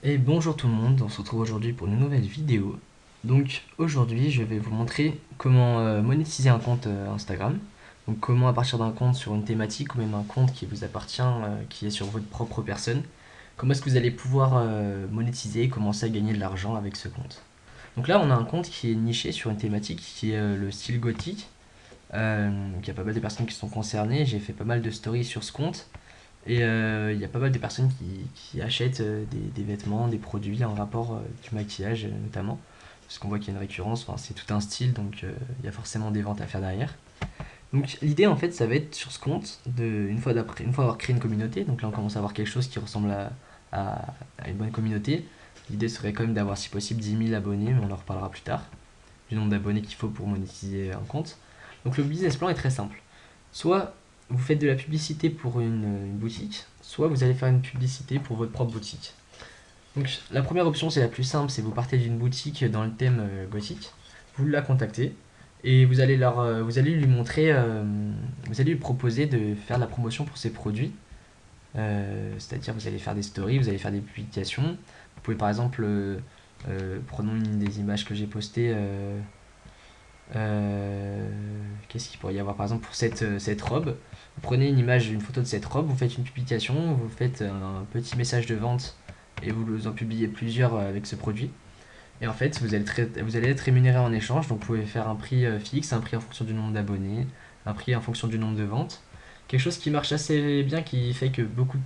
Et bonjour tout le monde, on se retrouve aujourd'hui pour une nouvelle vidéo. Donc aujourd'hui je vais vous montrer comment monétiser un compte Instagram. Donc comment à partir d'un compte sur une thématique ou même un compte qui vous appartient, qui est sur votre propre personne, comment est-ce que vous allez pouvoir monétiser et commencer à gagner de l'argent avec ce compte. Donc là on a un compte qui est niché sur une thématique qui est le style gothique. Il y a pas mal de personnes qui sont concernées, j'ai fait pas mal de stories sur ce compte. Et il y a pas mal de personnes qui achètent des vêtements, des produits en rapport du maquillage notamment. Parce qu'on voit qu'il y a une récurrence, enfin, c'est tout un style, donc il y a forcément des ventes à faire derrière. Donc l'idée en fait ça va être sur ce compte, une fois avoir créé une communauté, donc là on commence à avoir quelque chose qui ressemble à- à une bonne communauté. L'idée serait quand même d'avoir si possible 10 000 abonnés, mais on en reparlera plus tard, du nombre d'abonnés qu'il faut pour monétiser un compte. Donc le business plan est très simple. Soit vous faites de la publicité pour une boutique, soit vous allez faire une publicité pour votre propre boutique. Donc la première option, c'est la plus simple, c'est vous partez d'une boutique dans le thème gothique, vous la contactez et vous allez lui montrer, vous allez lui proposer de faire de la promotion pour ses produits. C'est-à-dire vous allez faire des stories, vous allez faire des publications. Vous pouvez par exemple, prenons une des images que j'ai postées. Qu'est-ce qu'il pourrait y avoir par exemple pour cette robe? Vous prenez une image, une photo de cette robe, vous faites une publication, vous faites un petit message de vente et vous en publiez plusieurs avec ce produit. Et en fait, vous allez être rémunéré en échange, donc vous pouvez faire un prix fixe, un prix en fonction du nombre d'abonnés, un prix en fonction du nombre de ventes. Quelque chose qui marche assez bien, qui fait que beaucoup de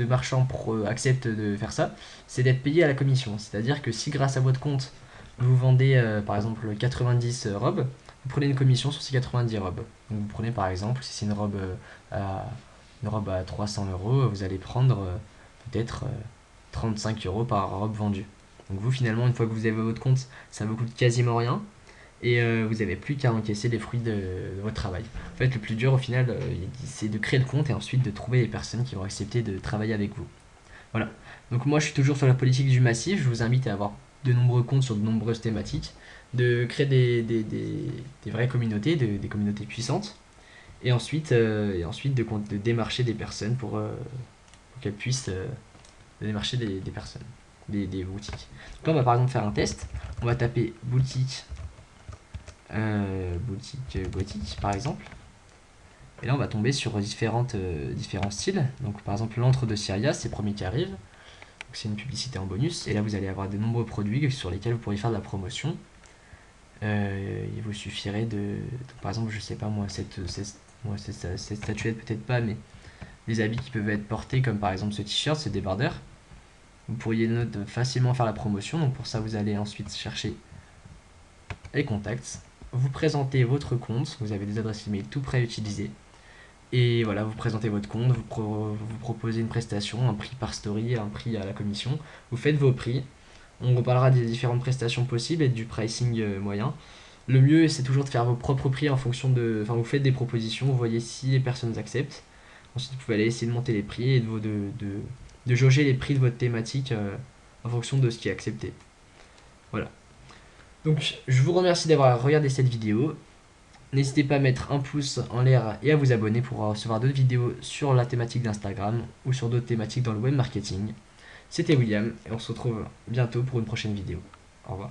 marchands acceptent de faire ça, c'est d'être payé à la commission. C'est-à-dire que si grâce à votre compte, vous vendez par exemple 90 robes, vous prenez une commission sur ces 90 robes. Donc vous prenez par exemple, si c'est une robe à 300 euros, vous allez prendre peut-être 35 euros par robe vendue. Donc vous finalement, une fois que vous avez votre compte, ça vous coûte quasiment rien et vous n'avez plus qu'à encaisser les fruits de votre travail. En fait, le plus dur au final, c'est de créer le compte et ensuite de trouver les personnes qui vont accepter de travailler avec vous. Voilà. Donc moi, je suis toujours sur la politique du massif. Je vous invite à avoir de nombreux comptes sur de nombreuses thématiques, de créer des vraies communautés, des communautés puissantes, et ensuite de démarcher des personnes pour qu'elles puissent démarcher des personnes, des boutiques. Donc là, on va par exemple faire un test. On va taper boutique gothique par exemple. Et là, on va tomber sur différents styles. Donc, par exemple, l'antre de Syria, c'est le premier qui arrive. C'est une publicité en bonus. Et là, vous allez avoir de nombreux produits sur lesquels vous pourrez faire de la promotion. Il vous suffirait donc, par exemple, je sais pas moi, cette statuette, peut-être pas, mais des habits qui peuvent être portés, comme par exemple ce t-shirt, ce débardeur. Vous pourriez facilement faire la promotion. Donc, pour ça, vous allez ensuite chercher les contacts. Vous présentez votre compte. Vous avez des adresses email tout prêts à utiliser. Et voilà, vous présentez votre compte, vous proposez une prestation, un prix par story, un prix à la commission. Vous faites vos prix. On reparlera des différentes prestations possibles et du pricing moyen. Le mieux, c'est toujours de faire vos propres prix en fonction de. Enfin, vous faites des propositions, vous voyez si les personnes acceptent. Ensuite, vous pouvez aller essayer de monter les prix et de jauger les prix de votre thématique en fonction de ce qui est accepté. Voilà. Donc, je vous remercie d'avoir regardé cette vidéo. N'hésitez pas à mettre un pouce en l'air et à vous abonner pour recevoir d'autres vidéos sur la thématique d'Instagram ou sur d'autres thématiques dans le web marketing. C'était William et on se retrouve bientôt pour une prochaine vidéo. Au revoir.